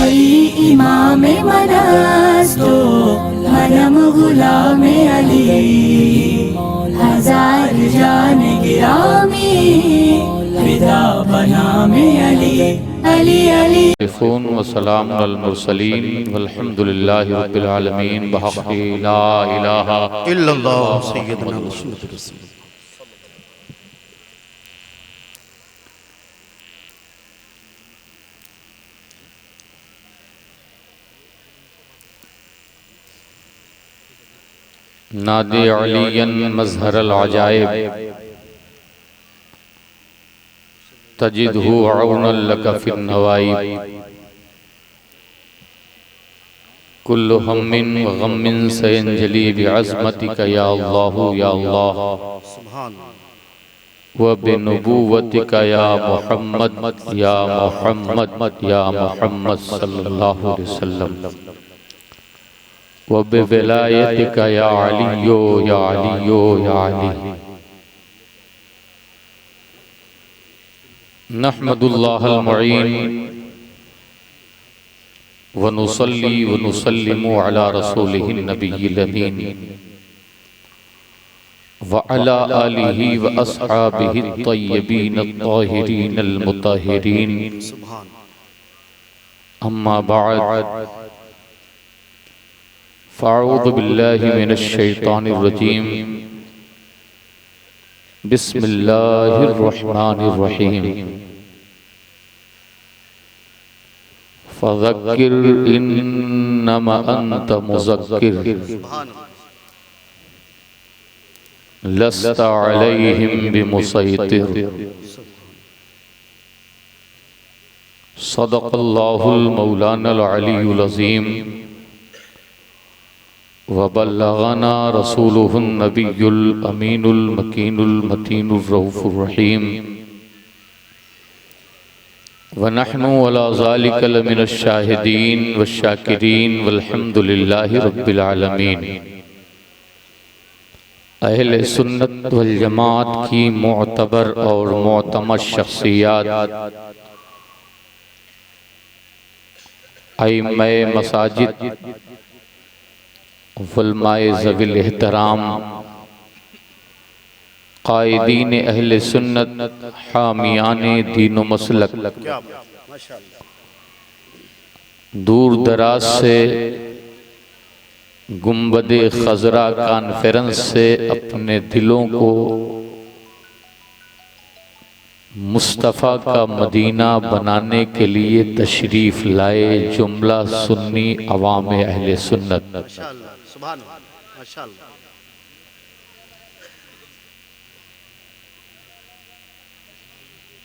अली इमाम मनास्तो मनम गुलाम अली हजार जान गिरामी फिदा बनाम अली अली अली वसलाम अल मुरसलीन वल्हम्दुलिल्लाहि रब्बिल आलमीन बहक़्क़ि ला इलाहा इल्लल्लाह सय्यदना मुहम्मद रसूल। नादे अलियन मज़हरल अजाइब तजिदहु औनल लक फिन नवाइब कुल्लु हम्मिन व गम्मिन सयंजली बिअज़मतिक या अल्लाह व बिनुबुव्वतिक या मुहम्मद या मुहम्मद या मुहम्मद सल्लल्लाहु अलैहि वसल्लम व बिविलायतिक या अलियो या अलियो या अली। नहमदुल्लाहल मुईन व नुसल्ली व नुसल्लिमु अला रसूलिहिन नबिय्यिल अमीन व अला आलिहि व अस्हाबिहि तय्यबीन अत्ताहिरीन अल मुताहिरीन। अम्मा बअद फ़अऊज़ु बिल्लाहि मिनश शैतानिर रजीम बिस्मिल्लाहिर रहमानिर रहीम। फ़ज़क्किर इन्नमा अंत मुज़क्किर लस्ता अलैहिम बिमुसैतिर। सदक़ल्लाहुल मौलानल अलीयुल अज़ीम व बल्लगना रसूलुहुन नबियुल अमीनुल मकीनुल मतीनुर रऊफुर रहीम व नहनु अला ज़ालिका लमिनश शाहिदीन व शाकिरीन वल्हम्दुलिल्लाहि रब्बिल आलमीन। अहले सुन्नत वल जमात की मोअतबर और मोअतमद शख्सियत अइम्माए मसाजिद उलमाए ज़विल एहतराम क़ाइदीन अहले सुन्नत हामियाने दीन व मसलक दूर दराज से गुंबदे खजरा कॉन्फ्रेंस से अपने दिलों को मुस्तफ़ा का मदीना बनाने के लिए तशरीफ़ लाए जुमला सुन्नी अवाम अहले सुन्नत।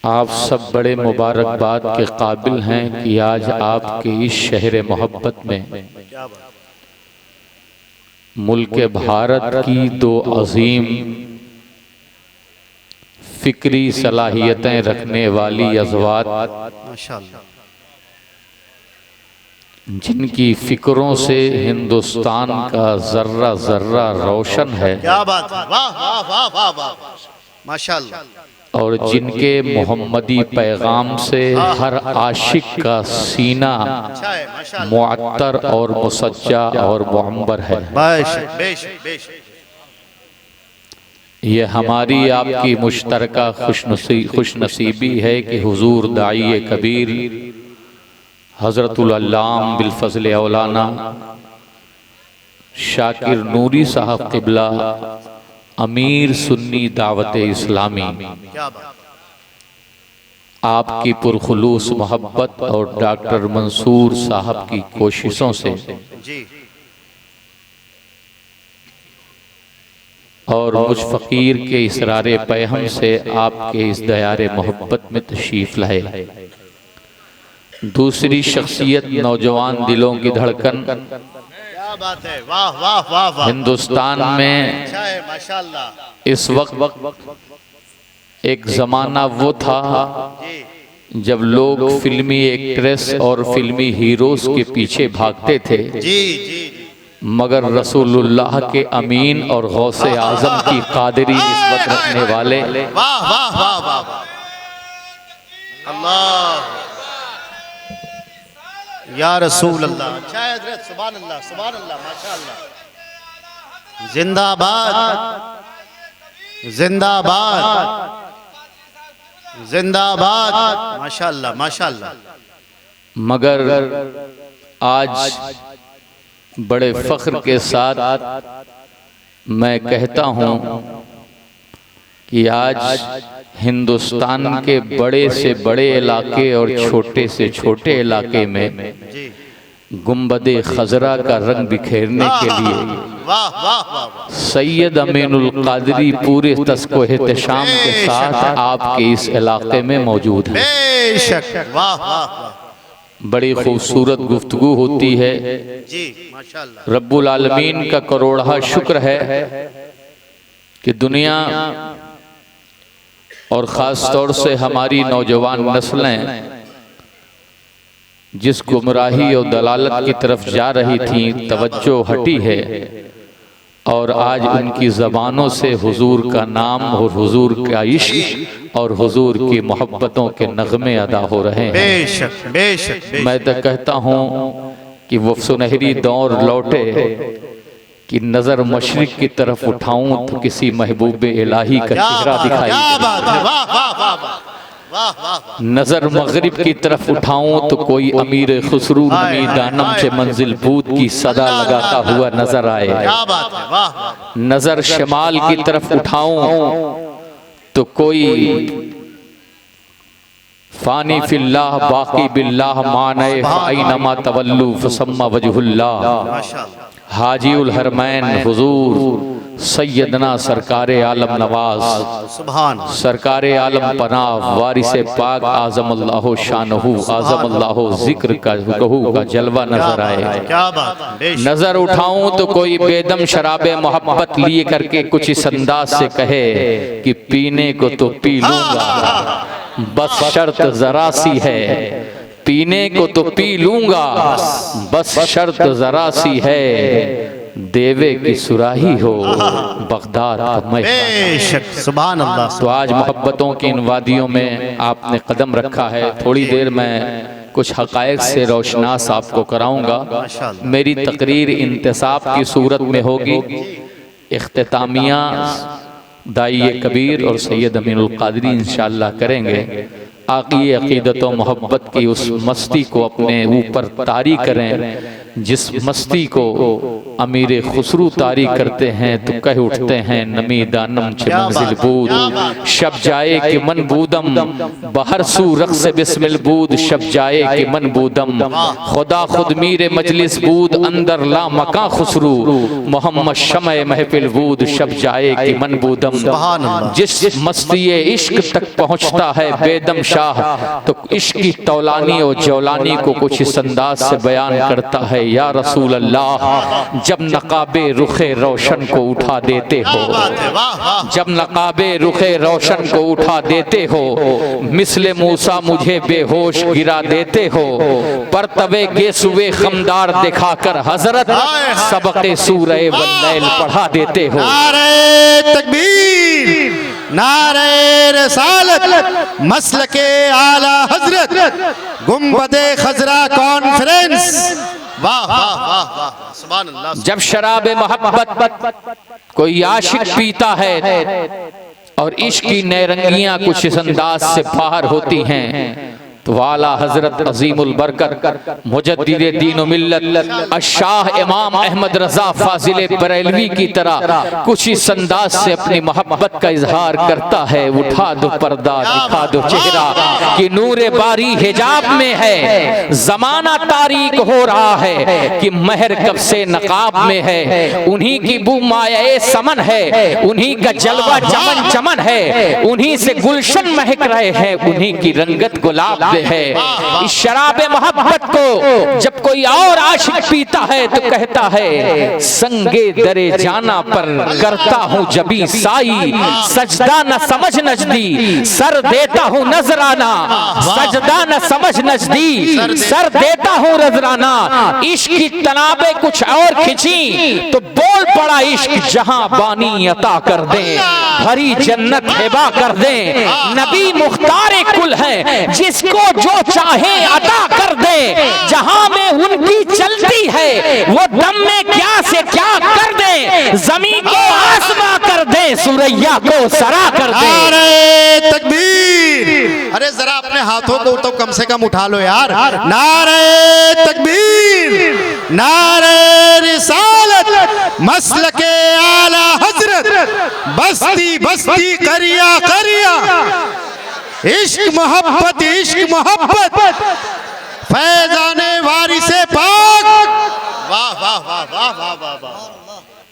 आप सब बड़े मुबारकबाद के काबिल हैं कि आज आपके इस शहर मोहब्बत में मुल्क भारत की दो अजीम फिक्री सलाहियतें रखने वाली अज़वात जिनकी फिक्रों से हिंदुस्तान का जर्रा जर्रा रोशन है, क्या बात है, वाह वाह वाह वाह वाह माशाअल्लाह, और जिनके मोहम्मदी पैगाम से हर आशिक का सीना मुअत्तर और मुसज्जा और मुअम्बर है। ये हमारी आपकी मुश्तरका खुशनसीबी है कि हुजूर दाई कबीर हज़रतुल अल्लाम बिल फ़ज़्ल औलाना शाकिर नूरी साहब क़िबला अमीर सुन्नी दावत इस्लामी आपकी पुरखुलूस मोहब्बत और डॉक्टर मंसूर साहब की कोशिशों से और मुझ फ़कीर के इसरारे पैहम से आपके इस दयारे मोहब्बत में तशरीफ़ लाए। दूसरी शख्सियत नौजवान दिलों की धड़कन, क्या बात है, वाह वाह वाह वाह। हिंदुस्तान में माशाअल्लाह इस वक्त एक ज़माना वो था जब लोग फिल्मी एक्ट्रेस और फिल्मी हीरोज के पीछे भागते थे, मगर रसूलुल्लाह के अमीन और गौसे आजम की कादरी निस्बत रखने वाले वाह वाह वाह वाह अल्लाह या रसूल अल्लाह। अच्छा है हजरत, सुभान अल्लाह, सुभान अल्लाह, माशाअल्लाह। जिंदाबाद, जिंदाबाद, जिंदाबाद, माशाअल्लाह, माशाअल्लाह। मगर आज बड़े फख्र के साथ मैं कहता हूँ कि आज हिंदुस्तान के बड़े से बड़े इलाके और छोटे से छोटे इलाके में गुंबदे खजरा का रंग बिखेरने के लिए वाह वाह वाह वाह। सैयद अमीनुल कादरी पूरे तस्को एहतशाम के साथ आपके इस इलाके में मौजूद है। बेशक, वाह वाह वाह। बड़ी खूबसूरत गुफ्तगू होती है जी माशाअल्लाह। रब्बुल आलमीन का करोड़हा शुक्र है कि दुनिया और ख़ास तौर से हमारी नौजवान नस्लें जिस गुमराही और दलालत की तरफ जा रही थीं, तवज्जो हटी है और आज उनकी ज़बानों से हुजूर का नाम और हुजूर का इश्क और हुजूर की मोहब्बतों के नगमे अदा हो रहे हैं। बेशक, बेशक, बेशक। मैं तो कहता हूँ कि वो सुनहरी दौर लौटे कि नजर मशरिक की तरफ उठाऊं तो किसी महबूब इलाही का चेहरा दिखाई, क्या बात है, वाह वाह वाह वाह वाह वाह। नजर मगरिब की तरफ उठाऊं तो कोई अमीर खुसरू नमी दानम से मंजिल बूद की सदा लगाता हुआ नजर आए। क्या बात है, वाह वाह। नजर शमाल की तरफ उठाऊं तो कोई फानी फिल्लाह बाकी बिल्लाह माने फाइनमा तवल्लु फसम्मा वजहुल्लाह। माशाअल्लाह। हाजी उल हरमैन हुजूर सैयदना सरकारे आलम नवाज सुभान सरकारे आलम पनाह वारिसे पाक आज़म अल्लाह शानहू आज़म अल्लाह जिक्र का गहू का जलवा नजर आए। क्या बात है, बेशक। नजर उठाऊं तो कोई बेदम शराबे मोहब्बत लिए करके कुछ इस अंदाज से कहे कि पीने को तो पी लूंगा, बस शर्त जरा सी है। पीने को तो पी लूंगा, बस शर्त जरा सी है। देवे की सुराही हो बगदाद का मैं। बेशक, सुभान अल्लाह। तो आज मोहब्बतों की इन वादियों में आपने कदम रखा है। थोड़ी देर में कुछ हक़ाइक़ से रोशनास आपको कराऊंगा। मेरी तकरीर इंतसाब की सूरत में होगी। इख्तितामिया दाई कबीर और सैयद अमीनुल कादरी इंशाअल्लाह करेंगे। आकी अकीदत व मोहब्बत की उस मस्ती को अपने ऊपर तारी करें जिस मस्ती को अमीर खुसरू तारी करते हैं तो कह उठते हैं नमी दानम च मंजिल बूद शब जाए कि मन बूदम बहर सू रक़्स बिस्मिल बूद शब जाए कि मन बूदम खुदा खुद मीरे मजलिस बूद अंदर ला मका खुसरू मोहम्मद शमए महफिल बूद शब जाए कि मन बूदम। जिस मस्ती इश्क तक पहुँचता है बेदम शाह तो इश्क की तौलानी और जौलानी को कुछ इस अंदाज से बयान करता है। या रसूल अल्लाह, जब नकाबे रुखे रोशन को उठा देते हो, जब नकाबे रुखे रोशन को उठा देते हो, मिसले मूसा मुझे बेहोश गिरा देते हो, पर तवे गेसुए खमदार दिखाकर हजरत सबके सूरे वल्लैल पढ़ा देते हो। नारे तकबीर, नारे रिसालत, मसलके आला हजरत, गुंबदे खजरा कॉन्फ्रेंस। वाह वाह वाह वाह, सुभान अल्लाह। जब शराबे मोहब्बत कोई आशिक पीता है और इश्क की नैरंगियां कुछ इस अंदाज से बाहर होती हैं तो वाला हजरत अजीमुल बरकत मुजद्दिद दीन व मिल्लत अशाह इमाम अहमद रजा फाजिल बरेलवी की तरह कुछ इस अंदाज से अपनी मोहब्बत का इजहार करता है। उठा दो पर्दा, दिखा दो चेहरा कि नूरे बारी हिजाब में है, जमाना तारीक हो रहा है कि महर कब से नकाब में है। उन्हीं की बू माए समन है, उन्हीं का जलवा चमन चमन है, उन्हीं से गुलशन महक रहे हैं, उन्हीं की रंगत गुलाब है। इस शराबे मोहब्बत को जब कोई और आशिक पीता है तो कहता है संगे दरे जाना पर करता हूँ जबी साई, सजदा न समझ नजदी सर देता हूँ नजराना, सजदा न समझ नजदी सर देता हूँ नजराना। इश्क की तनाबे कुछ और खिंची तो बोल पड़ा इश्क जहां बानी अता कर दे, भरी जन्नत हिबा कर दे। नबी मुख्तार कुल है जिसको जो चाहे अता कर दे, जहां में उनकी चलती है, वो दम में क्या से क्या कर दे, जमीन को आसमां कर दे, सुरैया को सरा कर दे। नारे तकबीर। अरे जरा अपने हाथों को तो कम से कम उठा लो यार। नारे तकबीर, नारे रिसालत, मसलके आला हजरत, बस्ती बस्ती करिया करिया, इश्क मोहब्बत इश्क मोहब्बत, फैजाने वारिसे पाक। वाह वाह वाह वाह वाह वाह वाह।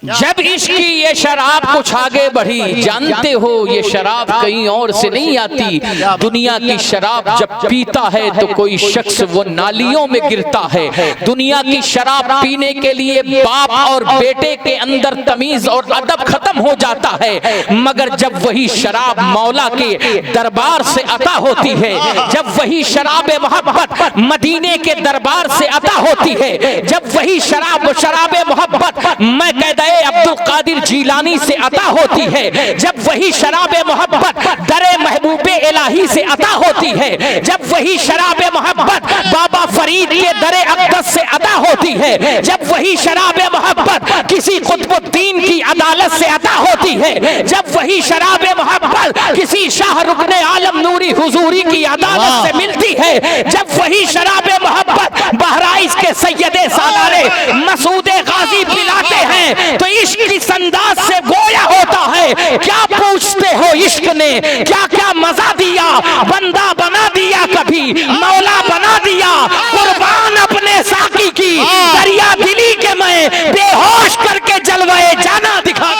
जब इश्क की ये शराब कुछ आगे बढ़ी, जानते हो ये शराब कहीं और से नहीं आती। दुनिया की शराब जब पीता है तो कोई शख्स वो नालियों में गिरता है। दुनिया की शराब पीने के लिए बाप और बेटे के अंदर तमीज और अदब खत्म हो जाता है, मगर जब वही शराब मौला के दरबार से अता होती है, जब वही शराब मोहब्बत मदीने के दरबार से अता होती है, जब वही शराब मोहब्बत मैं कहता अब्दुल कादिर जीलानी से अता होती है, जब वही शराब मोहब्बत दरे महबूबे इलाही से अता होती है, जब वही शराब मोहब्बत बाबा फरीद के दरे अक़दस से अता होती है, जब वही शराब मोहब्बत किसी कुतुबुद्दीन की अदालत से अता होती है, जब वही शराब मोहब्बत किसी शाह रुकने आलम नूरी हुजूरी की अदालत से मिलती है, जब वही शराब मोहब्बत बहराइच के सैयदे सालारे मसूदे गाजी पिलाते हैं, तो इश्क की अंदाज से गोया होता है। क्या पूछते हो इश्क ने क्या क्या मजा दिया, बंदा बना दिया कभी मौला बना दिया, कुर्बान अपने साकी की दरिया दिली के मैं बेहोश करके जलवाए जाना दिखा।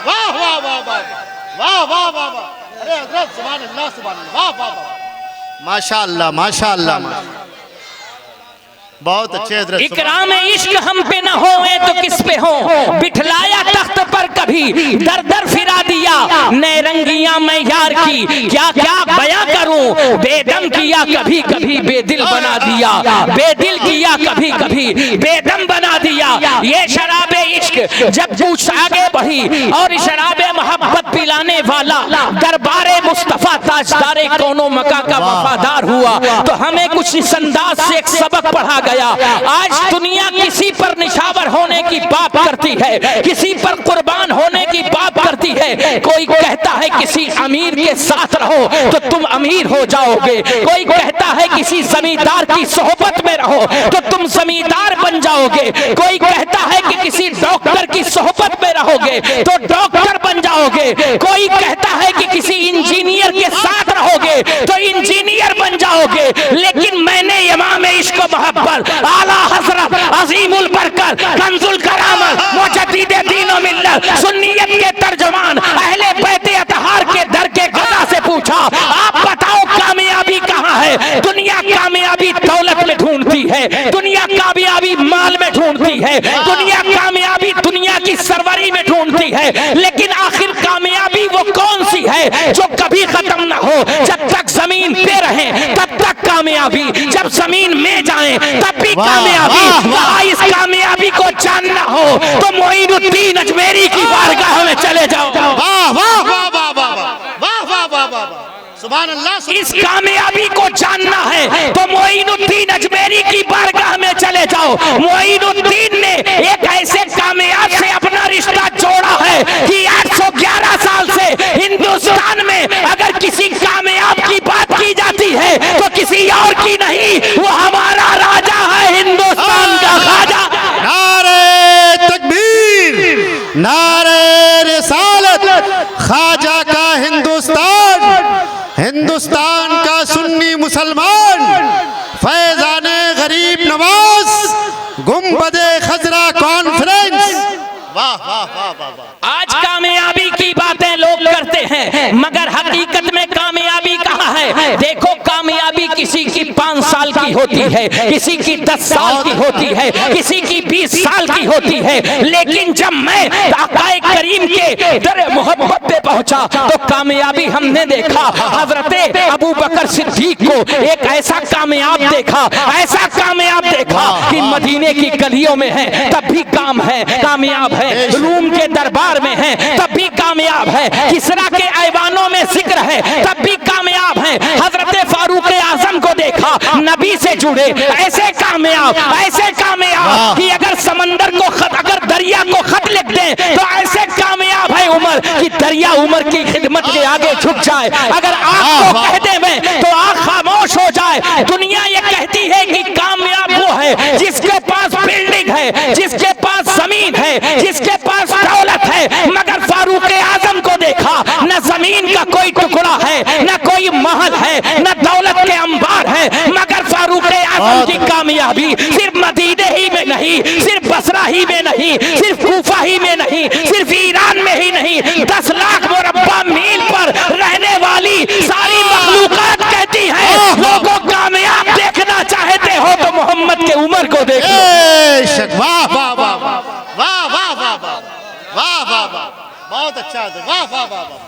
वाह वाह वाह वाह वाह वाह वाह। अरे हजरत सुभान अल्लाह सुभान अल्लाह, वाह वाह वाह, माशाअल्लाह माशाअल्लाह, बहुत अच्छे हजरत। इकराम इश्क हम पे न होए तो किस पे हो, बिठलाया तख्त पर कभी दर दर फिरा दिया, नैरंगियां मैं यार की क्या क्या बयां करूं, बेदम किया कभी कभी बेदिल बना दिया, बेदिल किया कभी कभी बेदम बना दिया। ये शराबे इश्क जब पूछ आगे बढ़ी और शराबे मोहब्बत पिलाने वाला दरबारे मुस्तफा ताजदारे कौनो मका का वफादार हुआ, तो हमें कुछ इस अंदाज से एक सबक पढ़ा गया। आज दुनिया किसी पर निछावर होने की बात करती है, किसी पर कुर्बान होने की बात करती है। कोई कहता है किसी अमीर के साथ रहो तो तुम अमीर हो जाओगे, कोई कहता है किसी जमींदार की सोहबत में रहो तो तुम जमींदार बन जाओगे, कोई कहता है कि किसी डॉक्टर की सोहबत में रहोगे तो डॉक्टर बन जाओगे, कोई कहता है कि किसी इंजीनियर के साथ रहोगे तो इंजीनियर बन जाओगे। लेकिन मैंने इमाम इश्क मोहब्बत आला हजरत अजीमुल बरकत कंजुल करामत मुजद्दिद दीन व मिल्लत सुन्नियत के तर्जुमान अहले बैत अतहार के दर के गदा से पूछा, आप बताओ कामयाबी कहाँ है? दुनिया कामयाबी दौलत में ढूंढती है, दुनिया कामयाबी माल में ढूंढती है, दुनिया कामयाबी दुनिया की सरवरी में ढूंढती है, लेकिन आखिर कामयाबी वो कौन सी है जो कभी खत्म ना हो? जब तक जमीन पे रहे तब तक कामयाबी, जब जमीन में जाए तब भी कामयाबी। इस कामयाबी को जानना हो तो मोइनुद्दीन अजमेरी की बारगाह में चले जाओ। वाह वाह वाह वाह वाह वाह वाह वाह वाह, सुभान अल्लाह। इस कामयाबी को जानना है तो मोइनुद्दीन अजमेरी की बारगाह में चले जाओ। मोइनुद्दीन ने एक ऐसे कामयाब से अपना रिश्ता जोड़ा है कि 811 साल से हिंदुस्तान में अगर किसी कामयाब की बात की जाती है तो किसी और की नहीं, वो हमारा राजा है, हिंदुस्तान का खाजा। नारे तकबीर, नारे रिसालत, खाजा का हिंदुस्तान, हिंदुस्तान का सुन्नी मुसलमान, फैजाने गरीब नवाज, गुंबदे खजरा कॉन्फ्रेंस। वाह वाह वाह वाह वाह। आज कामयाबी की बातें लोग करते हैं मगर हकीकत में कामयाबी कहाँ है? देखो कामयाबी किसी की 5 साल की होती है, किसी की 10 साल की होती है, किसी की 20 साल की होती है, लेकिन जब मैं आकाए करीम के दर मोहब्बत पे पहुंचा तो कामयाबी हमने देखा। हजरते अबू बकर सिद्दीक को एक ऐसा कामयाब देखा, ऐसा कामयाब देखा कि मदीने की गलियों में है तब भी काम है, कामयाब है, रूम के दरबार में है तब भी कामयाब है, किसरा के ऐवानों में जिक्र है तब भी कामयाब है। हजरत फारूक आजम को देखा, नबी से जुड़े, ऐसे कामयाब, ऐसे कामयाब कि अगर समंदर को खत, अगर दरिया को खत लिख दे तो ऐसे कामयाब है उमर कि दरिया उमर की खिदमत के आगे झुक जाए। अगर आग को कह दे में तो आग खामोश हो जाए। दुनिया ये कहती है कि कामयाब वो है जिसके पास बिल्डिंग है, जिसके पास जमीन है, जिसके पास दौलत है, मगर फारूक आजम को देखा, न जमीन का कोई टुकड़ा है, न कोई महल है, न दौलत के अंबार है, मगर फारूक आजम की कामयाबी सिर्फ मदीने ही में नहीं, सिर्फ बसरा ही में नहीं, सिर्फ कूफा ही में नहीं, सिर्फ ईरान में ही नहीं, 10 लाख मुरब्बा मील पर रहने वाली सारी मखलूकात कहती है लोगों कामयाब देखना चाहते हो तो मोहम्मद के उमर को देखो। वाह वाह वाह वाह वाह वाह वाह वाह वाह वाह, बहुत अच्छा है, वाह वाह वाह वाह,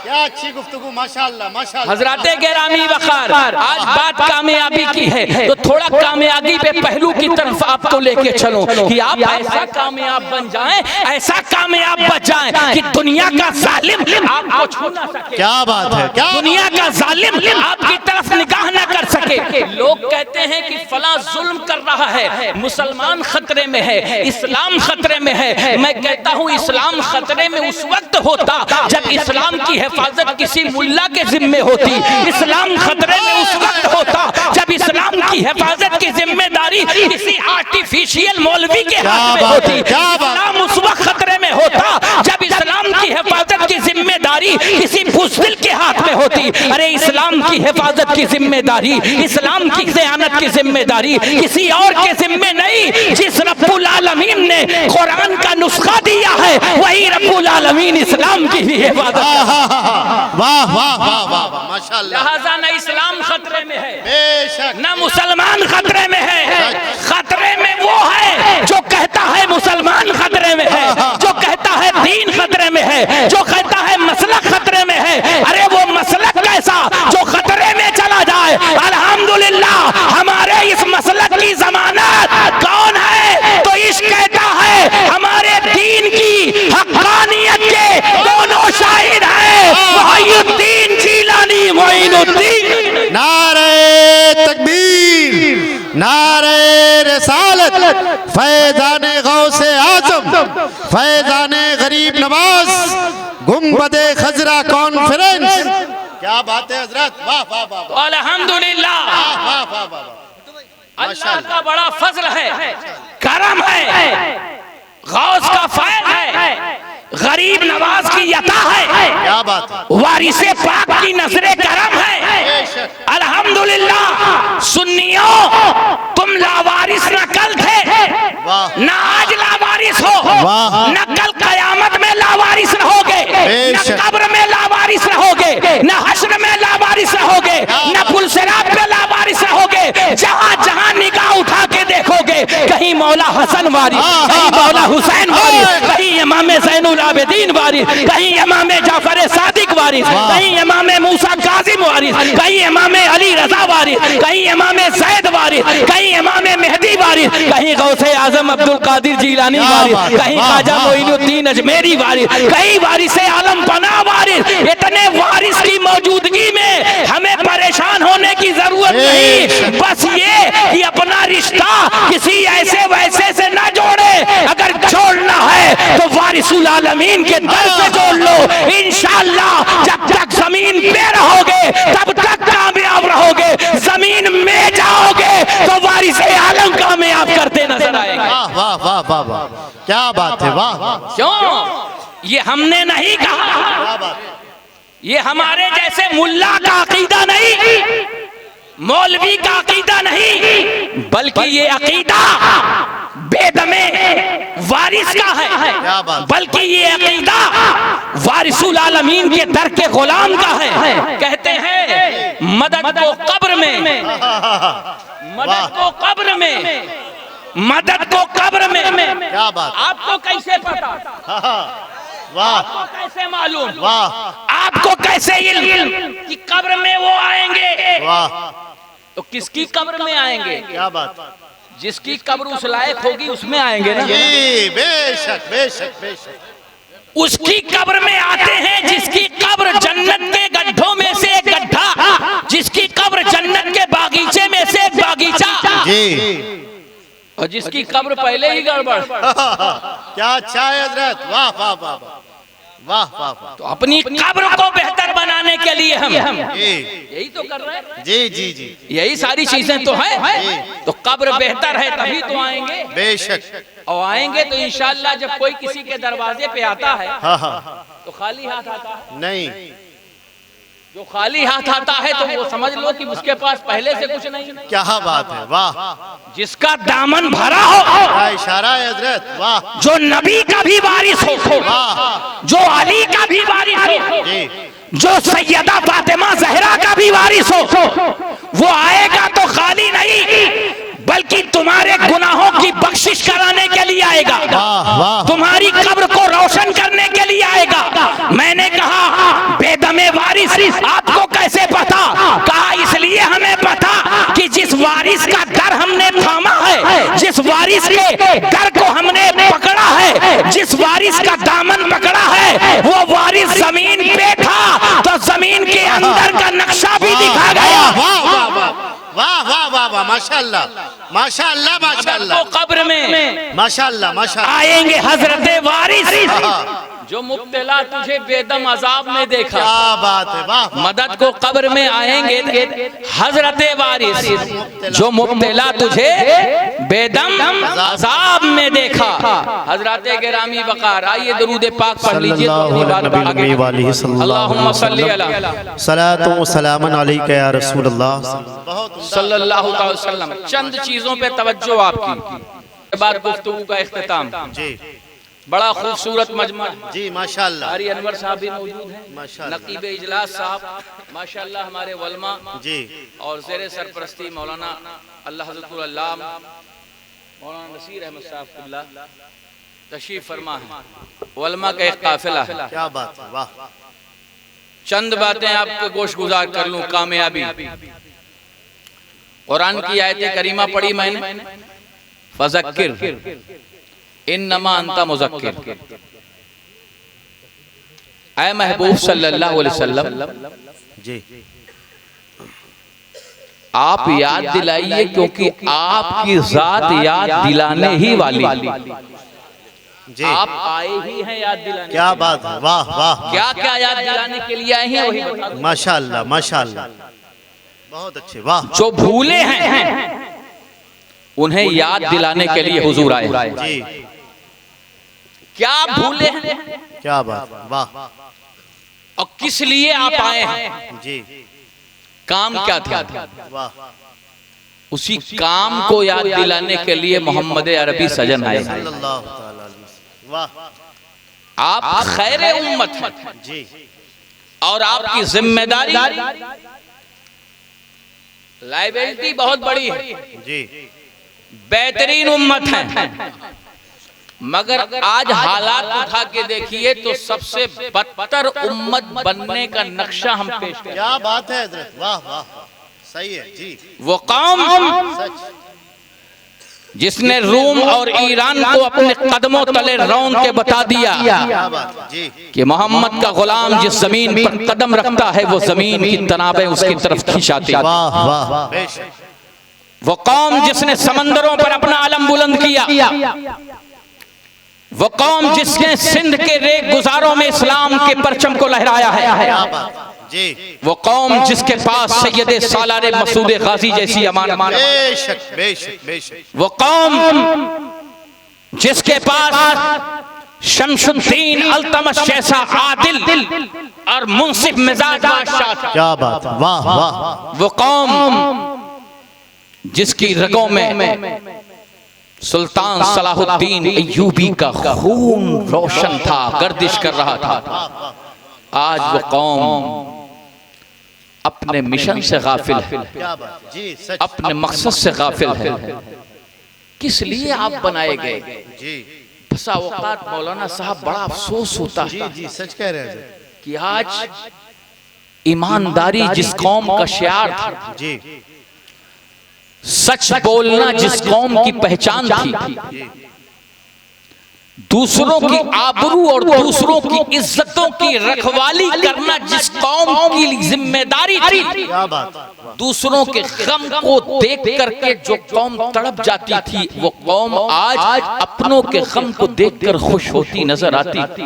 क्या अच्छी गुफ्तगू, माशाअल्लाह माशाअल्लाह। हजरते गिरामी वकार, आज बात कामयाबी की है तो थोड़ा कामयाबी पे पहलू की तरफ आपको लेके चलो कि आप ऐसा कामयाब बन जाएं, ऐसा कामयाब बच जाएं कि दुनिया का जालिम आपको छू ना सके। क्या बात है, क्या दुनिया का जालिम आपकी तरफ निगाह ना कर सके। लोग कहते हैं कि फला जुल्म कर रहा है, मुसलमान खतरे में है, इस्लाम खतरे में है। मैं कहता हूँ इस्लाम खतरे में उस वक्त होता जब इस्लाम की हिफाजत किसी मुल्ला के जिम्मे होती। इस्लाम खतरे में उस वक्त होता जब इस्लाम की हिफाजत की जिम्मेदारी किसी आर्टिफिशियल मौलवी के हाथ में होती। इस्लाम उस वक्त खतरे में होता जब इस्लाम की हिफाजत की जिम्मेदारी किसी बुज़दिल के हाथ में होती। अरे इस्लाम की हिफाजत की जिम्मेदारी, इस्लाम की क़यादत की जिम्मेदारी किसी और के जिम्मे नहीं। जिस रब्बुल आलमीन ने कुरान का नुस्खा दिया है वही रब्बुल आलमीन इस्लाम की ही हिफाजत। वाह वाह वाह वाह, माशाअल्लाह। लिहाजा न इस्लाम खतरे में है, बेशक, न मुसलमान खतरे में है। खतरे में वो है जो कहता है मुसलमान खतरे में है, जो कहता है दीन खतरे में है, जो कहता है मसलक खतरे में है। अरे वो मसलक कैसा जो खतरे में चला जाए। अल्हम्दुलिल्लाह हमारे इस मसलक की जमानत कौन है तो इश्क कहता है हमारे दीन की हक़ानियत के दोनों शाहिद हैं, मुहय्यिद्दीन जीलानी मोइनुद्दीन। नारे तकबीर, नारे रिसालत, फैज़ाने गौसे आज़म, फैज़ाने गरीब नवाज, गुंबदे खजरा कॉन्फ्रेंस। क्या बात है हजरत, वाह वाह वाह, अल्हम्दुलिल्लाह। वाह वाह वाह, अल्लाह का बड़ा फजल है, करम है, गौस का फैज़ है, गरीब नवाज की अता है, क्या बात है, वारिसे पाक की नजरे करम है। अल्हम्दुलिल्लाह। सुन्नियों तुम लावारिस न कल थे न आज लावारिस हो, न कल कयामत में लावारिस रहोगे, न कब्र में लावारिस रहोगे, न हश्र में लावारिस रहोगे, न पुलसिरात पे लावारिस रहोगे। जहाँ जहाँ निगाह उठा के देखोगे कहीं मौला हसन वारिस, कहीं मौला हुसैन वारिस, कहीं इमाम ज़ैनुल आबिदीन वारिस, कहीं इमाम जाफर सादिक वारिस, कहीं इमाम मूसा काज़िम वारिस, कहीं इमाम अली रज़ा वारिस, कहीं इमाम ज़ैद वारिस, कहीं इमाम मेहदी वारिस, कहीं गौसे आज़म अब्दुल कादिर जीलानी वारिस, कहीं ख्वाजा मोइनुद्दीन अजमेरी वारिस, कहीं वारिसे आलम पना वारिस। इतने वारिस की मौजूदगी में हमें परेशान होने की जरूरत नहीं। बस ये कि अपना रिश्ता किसी ऐसे वैसे से ना जोड़े। अगर जोड़ना है तो वारिसुल आलमीन के दर से जोड़ लो। इंशाअल्लाह जब तक जमीन पे रहोगे तब तक कामयाब रहोगे, जमीन में जाओगे तो वारिसे आलम कामयाब करते नजर आएंगे। वाह वाह वाह वाह वाह, क्या बात है, वाह। क्यों? ये हमने नहीं कहा, क्या बात, ये हमारे जैसे मुल्ला का अकीदा नहीं, मौलवी का अकीदा नहीं, बल्कि ये अकीदा बेदमे वारिस का है, बल्कि ये अकीदा वारिसुल आलमीन के दर के गुलाम का है। कहते हैं मदद को कब्र में, मदद को कब्र में, मदद को कब्र में। क्या बात, आपको कैसे पता? वाह, आपको कैसे मालूम? वाह, आपको कैसे इल्म कि कब्र में वो आएंगे? वाह, तो किसकी कब्र में आएंगे? क्या बात, जिसकी कब्र उस लायक होगी उसमें आएंगे ना। जी बेशक बेशक बेशक। उसकी कब्र में आते हैं जिसकी कब्र जन्नत के गड्ढों में से एक गड्ढा, जिसकी कब्र जन्नत के बागीचे में से एक बागीचा। जी और जिसकी कब्र पहले ही गड़बड़। क्या अच्छा है हजरत, वाह वाह वाह वाह वाह वाह। तो अपनी कब्र को बेहतर बनाने के लिए हम जी यही तो कर रहे हैं। जी जी जी, यही सारी चीजें तो हैं। तो कब्र बेहतर है तभी तो आएंगे, बेशक। और आएंगे तो इंशाअल्लाह जब कोई किसी के दरवाजे पे आता है हाँ हाँ, तो खाली हाथ आता है। नहीं, जो खाली हाथ आता है तो वो समझ लो कि उसके पास पहले से कुछ नहीं। क्या बात है, वाह, जिसका दामन भरा हो, क्या इशारा है हजरत, वाह जो नबी का भी वारिस हो, वाह, जो अली का भी वारिस हो, जी जो सैयदा फातिमा जहरा का भी वारिस हो, वो आएगा तो खाली नहीं बल्कि तुम्हारे गुनाहों की बख्शिश कराने के लिए आएगा, वाह वाह, तुम्हारी कब्र को रोशन करने के लिए आएगा। मैंने कहा बेदमे वारिस आपको कैसे पता? कहा इसलिए हमें पता कि जिस वारिस का दर हमने थामा है, जिस वारिस के दर को हमने पकड़ा है, जिस वारिस का दामन पकड़ा है, वो वारिस जमीन पे था तो जमीन के अंदर का नक्शा भी दिखा गया। वाह वाह वाह वाह वाह वाह वाह, माशाअल्लाह माशाअल्लाह माशाअल्लाह, कब्र में माशाअल्लाह माशाअल्लाह आएंगे हजरत वारिस, जो मुब्तला तुझे बेदम अजाब में देखा। क्या बात है, वाह, मदद को कब्र में आएंगे हजरत वारिस, जो मुब्तला तुझे बेदम अजाब में देखा। हजरत गिरामी वकार, आइए दरूद पाक पढ़ लीजिए तो अपनी बात आगे। अल्लाहुम्मा सल्ली अला सलातो व सलामन अलैका या रसूलल्लाह सल्लल्लाहु अलैहि वसल्लम। चंद चीजों पे तवज्जो आपकी, के बाद गुफ्तगू का इख्तिताम। जी, बड़ा खूबसूरत मजमा जी माशाअल्लाह, कारी अनवर साहब भी मौजूद हैं, माशाअल्लाह, नकीब इजलास साहब माशाअल्लाह, हमारे वलमा जी, और ज़ेरे सरपरस्ती मौलाना अल्लाह हज़रतुल अल्लाम मौलाना नसीर अहमद साहब क़िबला तशरीफ फरमा है। वलमा का एक काफिला है। क्या बात है, वाह, चंद बातें आपको गोश गुजार कर लूं। कामयाबी, कुरान की आयत करीमा पढ़ी मैंने, फज़क्किर इन्नमा अंता मुज़क्किर। ऐ महबूब सल्लल्लाहु अलैहि वसल्लम, जी, आप याद दिलाइए, क्योंकि आपकी जात याद दिलाने ही वाली। जी, आप आए ही हैं याद दिलाने। क्या बात है, वाह वाह, क्या क्या याद दिलाने के लिए आए हैं वही बता दो। माशाअल्लाह माशाअल्लाह, बहुत अच्छे, वाह, जो भूले हैं उन्हें याद दिलाने के लिए हुजूर आए। जी, क्या भूले हैं, क्या बात, वाह, और किस लिए आप आए हैं, जी, काम क्या था, वाह, उसी काम को याद दिलाने के लिए मोहम्मद अरबी सजन आए। सल्लल्लाहु तआला अलैहि वसल्लम, वाह, आप खैर उम्मत हैं जी, और आपकी जिम्मेदारी, लाइबिलिटी बहुत बड़ी है। जी, बेहतरीन उम्मत है, मगर आज हालात उठा के देखिए तो सबसे बदतर उम्मत बनने का नक्शा हम पेश कर। क्या बात है हजरत, वाह वाह, सही है, जी, वो कौम सच, जिसने रूम और ईरान को अपने कदमों तले रौंद के बता दिया क्या बात है, जी, कि मोहम्मद का गुलाम जिस जमीन पर कदम रखता है वो जमीन की तनाबें उसकी तरफ खिंचाती है। वाह वाह, बेशक, वो कौम जिसने समंदरों पर अपना अलम बुलंद किया, वो कौम जिसने सिंध के रेग गुजारों में इस्लाम के परचम को लहराया है। क्या बात, जी, वो कौम जिसके पास सैयदे सालारे मसूद गाजी जैसी अमानत, बेशक बेशक बेशक, वो कौम जिसके पास शमशुद्दीन अल्तमश जैसा आदिल और मुंसिफ मिजाज बादशाह था। क्या बात, वाह वाह, वो कौम जिसकी रगों में सुल्तान सलाहुद्दीन अय्यूबी का खून रोशन था, गर्दिश कर रहा था। आज वो कौम अपने मिशन से गाफिल है, क्या बात, जी, सच, अपने मकसद से गाफिल है। किस लिए आप बनाए गए? जी, बसा औकात मौलाना साहब बड़ा अफसोस होता जी, है जी, सच कह रहे हैं कि आज ईमानदारी जिस कौम का शियार था, जी, सच बोलना जिस कौम की पहचान थी, दूसरों की आबरू और दूसरों की इज्जतों की रखवाली करना जिस कौम की जिम्मेदारी थी, दूसरों के गम को देख करके जो कौम तड़प जाती थी, वो कौम आज अपनों के गम को देखकर खुश होती नजर आती थी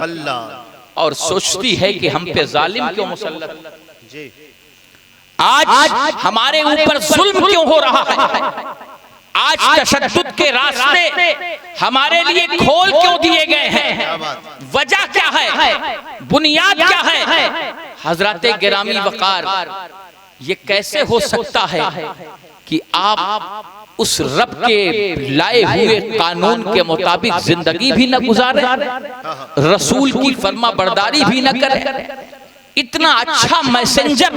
और सोचती है कि हम पे जालिम क्यों मुसल्लत, आज हमारे ऊपर जुल्म क्यों हो रहा है, आज तशद्दुद के रास्ते हमारे लिए खोल क्यों दिए गए हैं, वजह क्या है, बुनियाद क्या है। हजरत गिरामी वकार, ये कैसे हो सकता है कि आप उस रब के लाए हुए कानून के मुताबिक जिंदगी भी न गुजारे, रसूल की फर्मा बरदारी भी न करें, इतना अच्छा मैसेंजर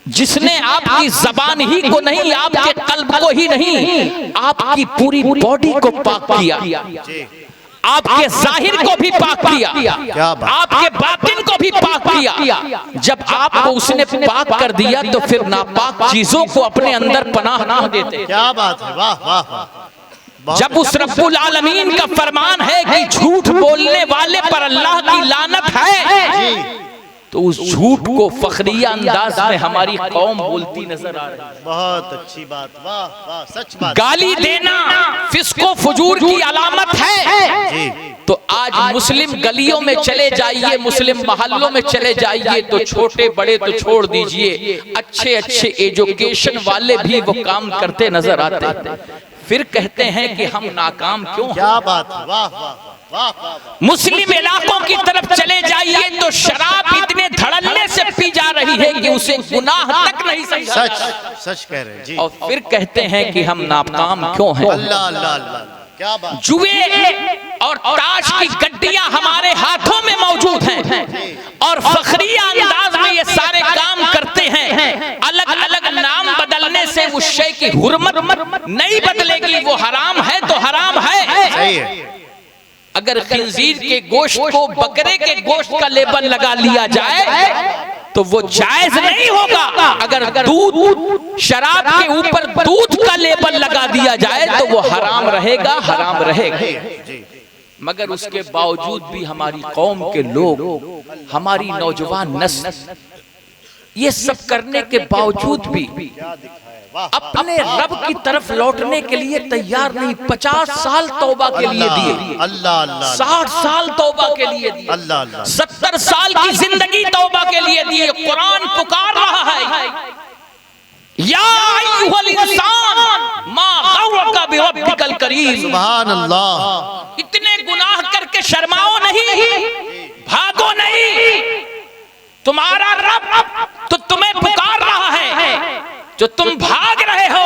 जिसने आपकी जबान ही को नहीं, आपके कल्ब को ही नहीं, आपकी पूरी बॉडी को पाक किया, आपके जाहिर को भी पाक किया, आपके बातिन को भी पाक किया। जब आपको उसने पाक कर दिया तो फिर नापाक चीजों को अपने अंदर पनाह ना देते। क्या बात है, वाह वाह। जब उस रब्बुल आलमीन का फरमान है कि झूठ बोलने वाले पर अल्लाह की लानत है, तो उस झूठ को फखरिया अंदाज में हमारी कौम बोलती नजर आ रही है। बहुत अच्छी बात, वाह वाह, सच बात। गाली देना फिस्को फुजूर की अलामत है, तो आज मुस्लिम गलियों में चले जाइए, मुस्लिम मोहल्लों में चले जाइए, तो छोटे बड़े तो छोड़ दीजिए, अच्छे अच्छे एजुकेशन वाले भी वो काम करते नजर आते हैं, फिर कहते हैं कि हम नाकाम क्यों। क्या बात, वाह वाह। मुस्लिम इलाकों की तरफ चले जाइए तो शराब इतने धड़ल्ले से पी जा रही है कि उसे गुनाह तक नहीं समझा। सच सच कह रहे हैं जी। और फिर कहते हैं कि हम नाकाम क्यों हैं। अल्लाह अल्लाह अल्लाह, क्या बात। जुए और ताश की गड्डियां हमारे हाथों में मौजूद हैं और फखरिया अंदाज में ये सारे काम करते हैं। अलग अलग नाम बदलने से उस शय की हुर्मत नहीं बदलेगी, वो हराम है तो हराम है। सही है। अगर खिंजीर के गोश्त को बकरे के गोश्त का लेबल लगा लिया जाए तो वो जायज नहीं होगा। अगर दूध शराब के ऊपर दूध का लेबल लगा दिया जाए तो वो हराम रहेगा, हराम रहेगा। मगर उसके बावजूद भी हमारी कौम के लोग, हमारी नौजवान नस्ल ये सब करने के बावजूद भी अपने रब की तरफ लौटने के लिए तैयार नहीं। 50 साल तौबा के लिए दिए, अल्लाह अल्लाह, 60 साल तौबा के लिए दिए, अल्लाह अल्लाह, 70 साल की जिंदगी तौबा के लिए दिए। कुरान पुकार रहा है, या अय्युहल इंसान मा गौरका बिरब्बिकल करीम। सुभान अल्लाह। इतने गुनाह करके शर्माओ नहीं, भागो नहीं। तुम्हारा रब तो तुम्हें पुकार रहा है, जो तुम भाग रहे हो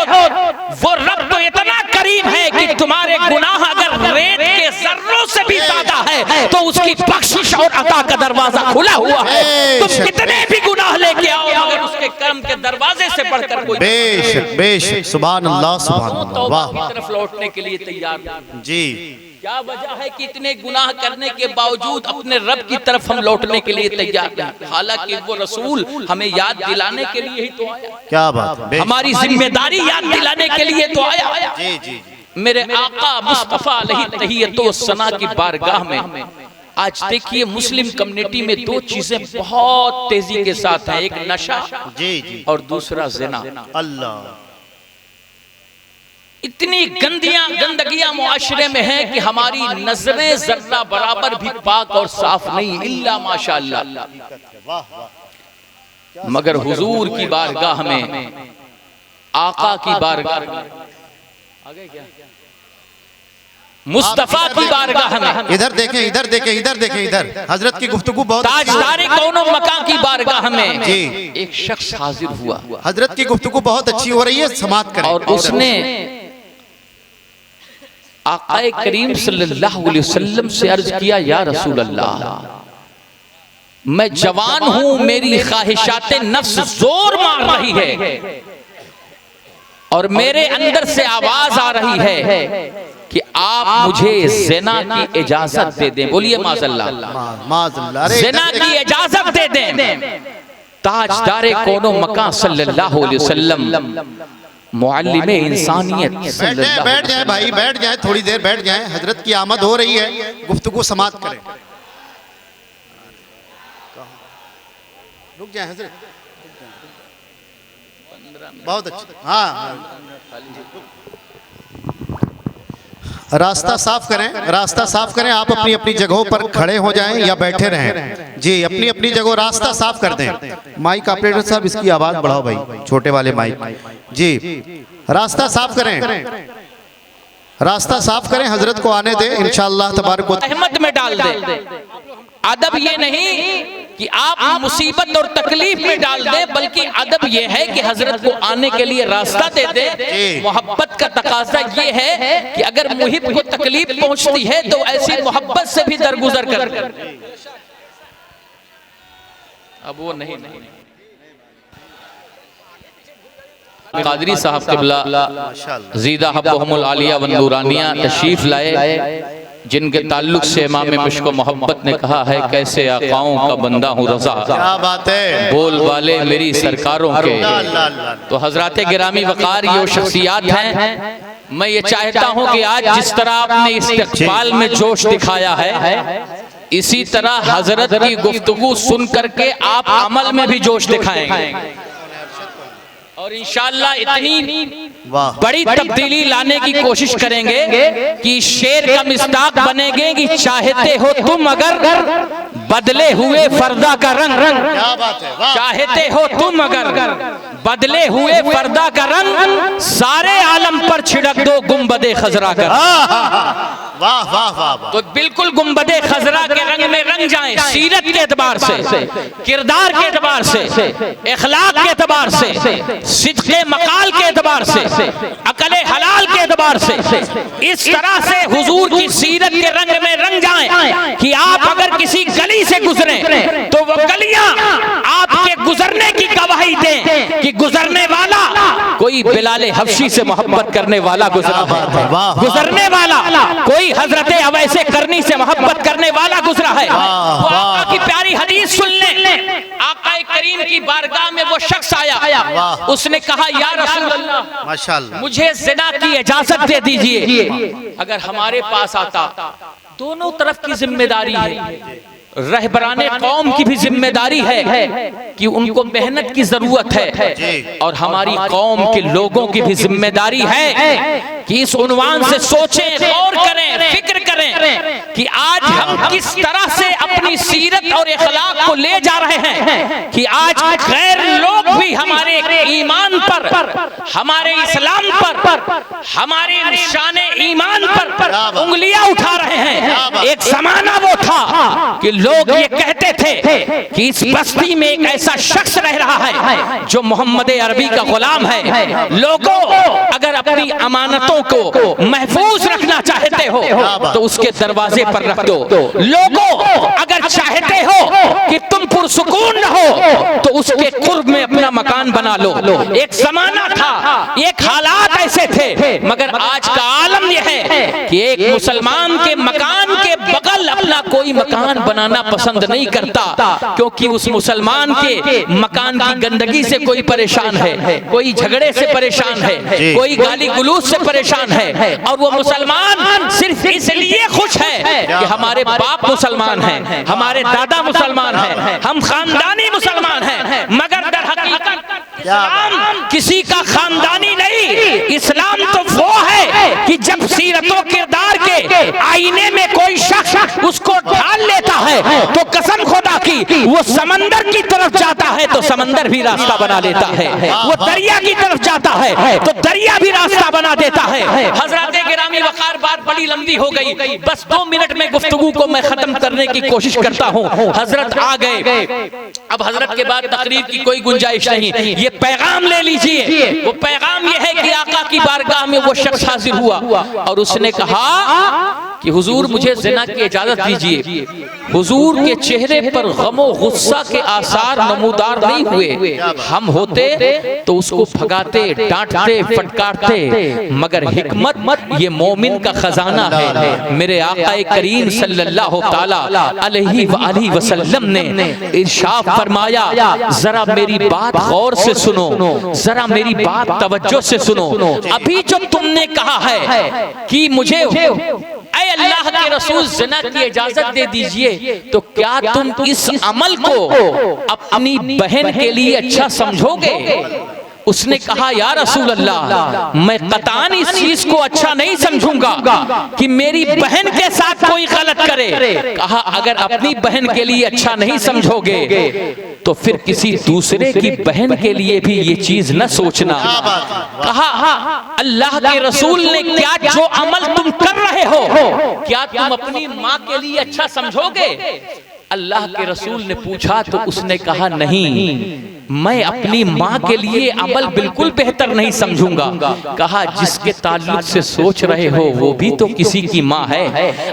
वो रब तो इतना करीब है कि तुम्हारे गुनाह अगर रेत के जर्रों से भी ज्यादा है तो उसकी बख्शिश और अता का दरवाजा खुला हुआ है। तुम कितने भी गुनाह लेके आओ मगर उसके कर्म के दरवाजे से बढ़कर कोई बेशक बेशक। सुभान अल्लाह, सुभान अल्लाह, वाह। की तरफ लौटने के लिए तैयार जी। क्या वजह है कि इतने गुनाह करने के बावजूद अपने रब की तरफ हम लौटने के लिए तैयार हैं। हालांकि वो रसूल हमें याद दिलाने के लिए ही तो आया। क्या बात, हमारी जिम्मेदारी याद दिलाने के लिए तो आया। जी जी। मेरे आका मुस्तफा अलैहि तहियतो सना की बारगाह में आज देखिए मुस्लिम कम्युनिटी में दो चीजें बहुत तेजी के साथ हैं, एक नशा जी जी और दूसरा जिना। अल्लाह, इतनी गंदगियां मुआशरे में हैं कि हमारी नजरें जर्रा बराबर भी पाक और साफ नहीं, इल्ला माशाअल्लाह। मगर हुजूर की बारगाह में, आका की बारगाह में, मुस्तफा की बारगाह में, इधर देखें इधर देखें इधर देखें इधर, हजरत की गुफ्तगू बहुत। ताजदारे कौनो मका की बारगाह में जी एक शख्स हाजिर हुआ। हजरत की गुफ्तगू बहुत अच्छी हो रही है, समाप्त करें। और उसने आक़ाए करीम सल्लल्लाहु अलैहि वसल्लम से अर्ज किया, या रसूल अल्लाह, मैं जवान हूं, मेरी ख्वाहिशाते नफ्स जोर मार रही है और मेरे अंदर से आवाज आ रही है कि आप मुझे ज़िना की इजाजत दे दें। बोलिए माज़अल्लाह, ज़िना की इजाजत दे दें। ताजदारे कौनो मकान सल्लल्लाहु अलैहि वसल्लम मुअल्लिमे इंसानियत। बैठ जाए भाई, बैठ जाए, थोड़ी देर बैठ जाए। हजरत की आमद हो रही है, गुफ्तगू समाप्त करें। रुक जाए हजरत, बहुत अच्छा। हाँ, रास्ता साफ करें, रास्ता साफ करें। आप अपनी अपनी जगहों पर खड़े हो जाएं या बैठे रहें जी, अपनी अपनी जगह रास्ता साफ कर दें। माइक ऑपरेटर साहब इसकी आवाज बढ़ाओ भाई, छोटे वाले माइक जी। रास्ता साफ करें, रास्ता साफ करें, हजरत को आने दें इंशाअल्लाह तबारक व तआला। रहमत में डाल दे। अदब ये नहीं कि आप मुसीबत और तकलीफ में डाल दें, बल्कि अदब ये है कि हजरत को आने के लिए रास्ता दे दें। मोहब्बत का तकाजा ये है कि अगर मुहिब को तकलीफ पहुंचती है तो ऐसी मोहब्बत से भी दरगुजर कर। अब वो नहीं कादरी साहब क़िबला ज़ीदा हब्बहुमुल आलिया व नूरानिया तशरीफ लाए, जिनके ताल्लुक से इमाम मुश्क मोहब्बत ने कहा है, कैसे आकाओं का बंदा हूँ रज़ा, क्या बात है, बोल वाले मेरी सरकारों के। तो हजरात गिरामी वक़ार ये शख्सियात हैं। मैं ये चाहता हूँ कि आज जिस तरह आपने इस्तिक़बाल में जोश दिखाया है, इसी तरह हजरत की गुफ्तगू सुन करके आप अमल में भी जोश दिखाएंगे और इंशाअल्लाह इतनी बड़ी तब्दीली लाने की कोशिश करेंगे कि शेर का मिस्ताक बनेंगे कि चाहते हो तुम अगर बदले हुए पर्दा का रंग, क्या बात है, चाहते हो तुम अगर बदले हुए पर्दा का रंग, सारे आलम पर छिड़क दो गुंबदे खजरा का। वाह वाह वाह। तो बिल्कुल गुंबदे खजरा के रंग में रंग जाएं, सीरत के एतबार से, किरदार के एतबार से, इखलाक के एतबार से, सिद्क़े मकाल के एतबार से, अकले हलाल के एतबार से, इस तरह से हुजूर की सीरत के रंग में रंग जाएं कि आप अगर किसी गली से गुजरे तो वो गलियां आपके गुजरने की गवाही दें कि गुजरने वाला कोई बिलाल हबशी से मोहब्बत करने वाला गुजरा है, गुजरने वाला कोई हजरत अवैसे करनी से मोहब्बत करने वाला गुजरा है। तो आका की प्यारी हदीस सुन लें। आका करीम की बारगाह में वो शख्स आया, उसने कहा, या रसूल अल्लाह, माशाअल्लाह, मुझे ज़िना की इजाजत दे दीजिए। अगर हमारे पास आता, दोनों तरफ की जिम्मेदारी है, रहबराने कौम की भी जिम्मेदारी है कि उनको मेहनत की जरूरत है, और हमारी कौम के लोगों की भी जिम्मेदारी है कि इस उन्वान से सोचें, गौर करें, फिक्र करें कि आज हम किस तरह से अपनी सीरत और इखलाक को ले जा रहे हैं कि आज गैर लोग भी हमारे ईमान पर, हमारे इस्लाम पर, हमारे निशान ईमान पर उंगलियां उठा रहे हैं। एक जमाना वो था कि लोग ये कहते थे कि इस बस्ती में एक ऐसा शख्स रह रहा है जो मोहम्मद अरबी का गुलाम है। लोगों, अगर अपनी अमानतों को महफूज रखना चाहते हो तो उसके दरवाजे पर रख दो। लोगों, अगर चाहते हो कि तुम पुरसुकून रहो तो उसके कुर्ब में अपना मकान बना लो। एक जमाना था, एक हालात ऐसे थे, मगर आज का आलम यह है कि एक मुसलमान के मकान के बगल अपना कोई मकान बनाना पसंद नहीं करता, क्योंकि उस मुसलमान के मकान की गंदगी से कोई परेशान है, कोई झगड़े से परेशान है, कोई गाली गुलूस से परेशान है, और वो मुसलमान सिर्फ इसलिए खुश है कि हमारे बाप मुसलमान हैं, हमारे दादा मुसलमान हैं, हम खानदानी मुसलमान हैं। मगर दर हकीकत इस्लाम किसी का खानदानी नहीं, इस्लाम तो वो है कि जब सीरतों किरदार के आईने में कोई शख्स उसको ढाल लेता है तो कसम खुदा की वो समंदर की तरफ जाता है तो समंदर भी रास्ता बना लेता है, वो दरिया की तरफ जाता है तो दरिया भी रास्ता बना देता है। हजरत गिरामी वकार, बात बड़ी लंबी हो गई, बस 2 मिनट में गुफ्तगू को मैं खत्म करने की कोशिश करता हूँ। हजरत आ गए, अब हजरत के बाद तकरीर की कोई गुंजाइश नहीं। ये पैगाम ले लीजिए, वो पैगाम ये है कि आका की बारगाह में वो शख्स हाजिर हुआ और उसने कहा कि हुजूर मुझे ज़िना की इजाजत दीजिए। हुजूर के चेहरे पर गमो गुस्सा के आसार नमूदार नहीं हुए। हम होते तो उसको भगाते, डांटते, फटकारते, मगर हिकमत ये मोमिन मोमिन का खजाना है। मेरे आका करीम सल्लल्लाहु ताला अलैहि वसल्लम ने इरशाद फरमाया, जरा मेरी बात गौर से सुनो, जरा मेरी बात तवज्जो से सुनो। अभी जो तुमने कहा है कि मुझे ऐ अल्लाह के रसूल ज़िना की इजाजत दे दीजिए, तो क्या तुम इस अमल को अपनी बहन के लिए अच्छा समझोगे? उसने कहा, या रसूल अल्लाह, मैं कतान इस चीज को अच्छा नहीं समझूंगा कि मेरी बहन के साथ कोई गलत करे। कहा, अगर अपनी बहन के लिए अच्छा नहीं समझोगे तो फिर किसी दूसरे की बहन के लिए भी ये चीज न सोचना। कहा, अल्लाह के रसूल ने, क्या जो अमल तुम कर रहे हो क्या तुम अपनी माँ के लिए अच्छा समझोगे? अल्लाह के रसूल ने पूछा तो उसने कहा, नहीं, मैं अपनी माँ के लिए अमल बिल्कुल बेहतर नहीं समझूंगा। कहा, जिसके ताल्लुक से सोच रहे हो वो भी तो किसी की माँ है।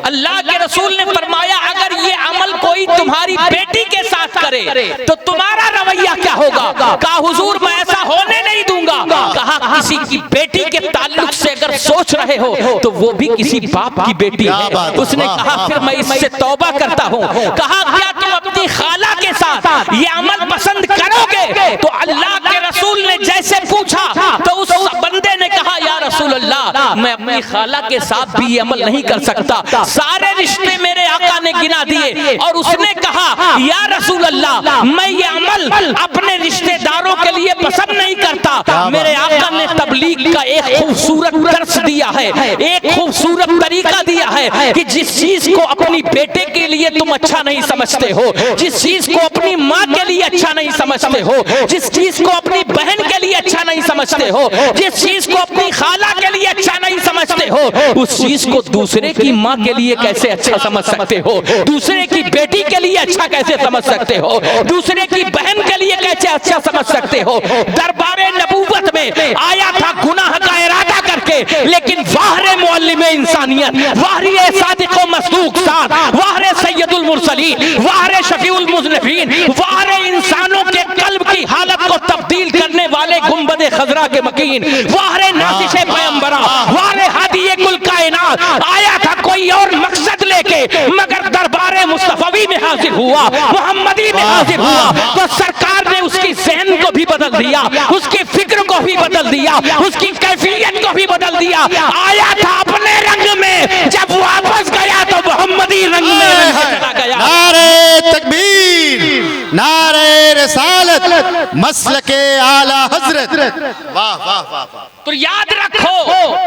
अल्लाह के रसूल ने फरमाया, अगर ये अमल कोई तुम्हारी बेटी के साथ करे तो तुम्हारा रवैया क्या होगा? कहा, हुजूर, मैं ऐसा होने नहीं दूंगा। कहा, किसी की बेटी के ताल्लुक से अगर सोच रहे हो तो वो भी किसी बाप की बेटी है। उसने कहा, फिर मैं इससे तौबा करता हूँ। कहा, क्या तुम अपनी खाला के साथ ये अमल पसंद करोगे? तो अल्लाह के रसूल ने जैसे पूछा तो उस बंदे ने कहा, या रसूल अल्लाह, मैं अपनी खाला के साथ भी ये अमल नहीं कर सकता। सारे रिश्ते मेरे आका ने गिना दिए और उसने कहा, या रसूल अल्लाह, मैं ये अमल अपने रिश्तेदारों के लिए पसंद नहीं करता। मेरे आका ने तबलीग का एक खूबसूरत दर्स दिया है, एक खूबसूरत तरीका दिया है कि जिस चीज को अपनी बेटे के लिए तुम अच्छा नहीं समझते हो, जिस चीज को अपनी माँ के लिए अच्छा नहीं समझते हो, जिस चीज को अपनी बहन के लिए अच्छा नहीं समझते हो, जिस चीज को अपनी खाला के लिए अच्छा नहीं समझते हो, उस चीज को दूसरे की माँ के लिए कैसे अच्छा समझ सकते हो? दूसरे की बेटी के लिए अच्छा कैसे समझ सकते हो? दूसरे की बहन के लिए कैसे अच्छा समझ सकते हो? दरबारे नबूवत में आया था गुनाह का इरादा करके, लेकिन वाहरे मुअल्लिमे इंसानियत, वाहरे सादिक़ व मस्दूक साथ, वाहरे सैयदुल मुरसलीन, वाहरे शफीउल मुज़निबीन, वाहरे इंसानों के कल्ब की हालत को तब्दील करने वाले गुंबदे खजरा के मकीन, वाहरे नासिशे पैगंबरा, वाहरे हादिये कुल कायनात, आया था कोई और मकसद लेके, मगर दरबारे मुस्तफवी में हाजिर हुआ, मोहम्मदी में हाजिर हुआ, तो सरकार ने उसकी ज़हन को भी बदल दिया, उसकी फिक्र को भी बदल दिया, उसकी कैफियत को भी बदल दिया। आया था अपने रंग में, जब वापस गया तो मोहम्मदी रंग में चला गया। नारे तकबीर, नारे रिसालत, मसलके आला हजरत। वाह वाह वाह वाह। तो याद रखो,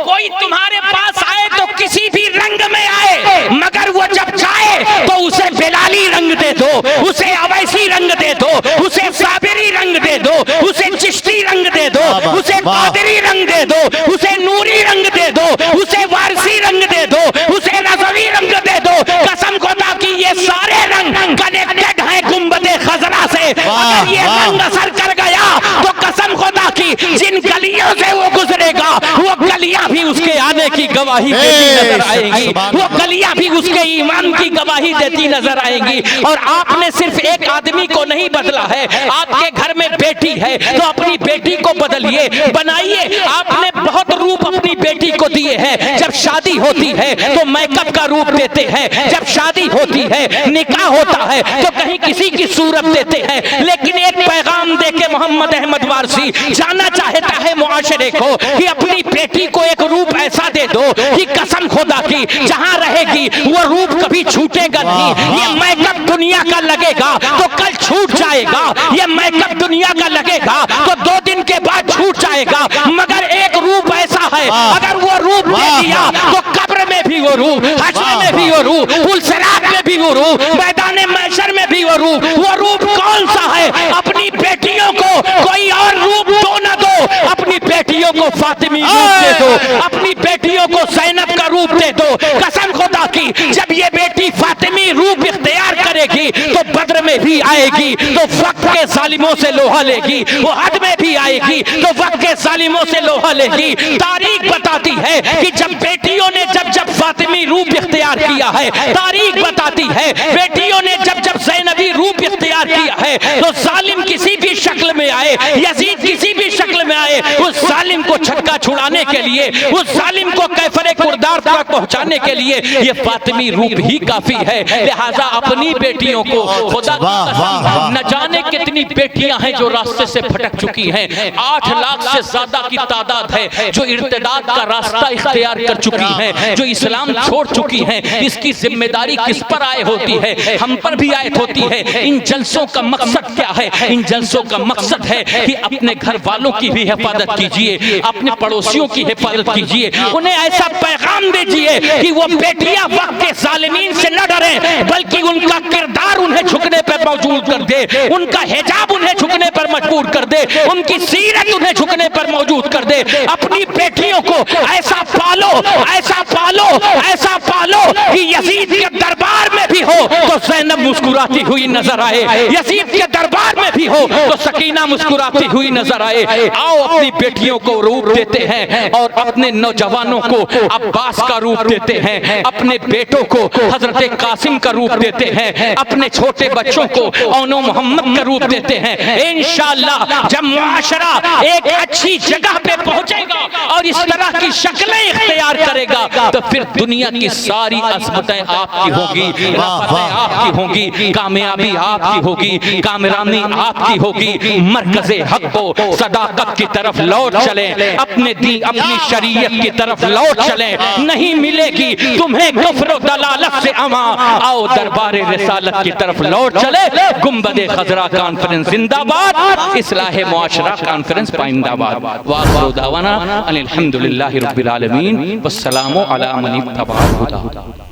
कोई तुम्हारे पास आए तो किसी भी रंग में आए, मगर वो जब जाए तो उसे बिलाली रंग दे दो, उसे अवैसी रंग दे दो, उसे साबिरी रंग दे दो, उसे चिश्ती रंग दे दो, उसे कादरी रंग दे दो, उसे नूरी रंग दे दो, उसे वारसी रंग दे दो, उसे रज़वी रंग दे दो। कसम खुदा की ये सारे रंग कनेक्टेड हैं गुंबदे खजरा से। अगर ये रंग असर कर गया तो कसम खुदा की जिन गलियों से वो गुजरेगा वो गलियां भी उसके आने की गवाही देती नजर आएंगी, वो गलियां भी उसके ईमान की गवाही देती नजर आएंगी। और आपने सिर्फ एक आदमी को नहीं बदला है, आपके घर में बेटी है तो अपनी बेटी को बदलिए, बनाइए। आपने बहुत रूप अपनी बेटी को दिए हैं। जब शादी होती है तो मेकअप का रूप देते हैं, जब शादी होती है, निकाह होता है तो कहीं किसी की सूरत देते हैं। लेकिन एक पैगाम देके मोहम्मद अहमद वारसी जाना चाहता है मुआशरे को कि अपनी बेटी को एक रूप ऐसा दे दो कि कसम खुदा की जहां रहेगी वो रूप कभी छूटेगा नहीं। ये मेकअप दुनिया का लगेगा तो कल छूट जाएगा, ये मेकअप दुनिया का लगेगा तो 2 दिन के बाद छूट जाएगा, मगर एक रूप ऐसा है, अगर वो रूप दे दिया तो कब्र में भी वो रूप, हश्र में भी वो रूप, पुलसिरात में भी वो रूप, मैदान महशर में भी वो रूप कौन सा है? अपनी बेटियों को कोई और रूप दो ना दो, अपनी बेटियों को फातिमी रूप दे दो, अपनी बेटियों को ज़ैनब का रूप दे दो। कसम खुदा की जब ये बेटी फातिमी रूप इख्तियार करेगी तो बद्र में भी आएगी तो वक्त के जालिमों से लोहा लेगी, उहद में भी आएगी तो वक्त के जालिमों से लोहा लेगी। तारीख बताती है कि जब बेटियों ने जब फातिमी रूप इख्तियार किया है, तारीख बताती है बेटियों ने जब ज़ैनबी रूप इख्तियार किया है तो जालिम किसी भी शक्ल में आए, यजीद किसी भी शक्ल में आए, उस जालिम को छक्का छुड़ाने के लिए, उस जालिम को कैफरे कुर्दार तक पहुंचाने के लिए ये फातिमी रूप ही काफी है। लिहाजा अपनी बेटियों को खुदा की कसम, न जाने कितनी बेटियां हैं जो रास्ते से भटक चुकी हैं। 8 लाख से ज्यादा की तादाद है जो इर्तिदाद का रास्ता इख्तियार कर चुकी हैं, जो इस्लाम छोड़ चुकी हैं। इसकी जिम्मेदारी किस पर आए होती है? हम पर भी आयत होती है। इन जलसों का मकसद क्या है? इन जलसों का मकसद है कि अपने घर वालों की भी हिफाजत कीजिए, अपने पड़ोसियों की हिफाजत कीजिए, उन्हें ऐसा पैगाम दीजिए कि वो बेटियां वक्त के जालिमीन से न डरे, बल्कि उनका किरदार उन्हें झुकने पर मजबूर कर दे, उनका हिजाब उन्हें झुकने पर मजबूर कर दे, उनकी सीरत उन्हें झुकने पर मौजूद कर दे। अपनी बेटियों को ऐसा पालो, ऐसा पालो, ऐसा पालो कि यजीद के दरबार में भी हो तो ज़ैनब मुस्कुराती हुई नजर आए, यजीद के दरबार में भी हो तो सकीना मुस्कुराती हुई नजर आए। आओ अपनी बेटियों को रूप देते हैं और अपने नौजवानों को अब्बास का रूप देते हैं, अपने बेटों को हजरत कासिम का रूप देते हैं, अपने छोटे बच्चों को औनो मोहम्मद का रूप देते हैं। इंशाअल्लाह जब मुआशरा एक अच्छी जगह पे पहुंचेगा और इस तरह की शक्लें इख्तियार करेगा तो फिर दुनिया की सारी अज़मतें आपकी होगी, रफ़तें आपकी होंगी, कामयाबी आपकी होगी, कामरानी आपकी होगी। मरकज़े हक को सदाकत की तरफ लौट चले, अपने दी अपनी शरीयत की तरफ लौट चले, नहीं मिलेगी तुम्हें कुफ्र दलालत से अमा। आओ दरबारे रिसालत की तरफ लौट चले। गुंबदे खजरा कॉन्फ्रेंस जिंदाबाद, इस्लाह मुआशरा कॉन्फ्रेंस पाइंदाबाद। वाखिरु दावाना अनिल हम्दुलिल्लाहि रब्बिल आलमीन, वस्सलामु अला मन इत्तबअल हुदा।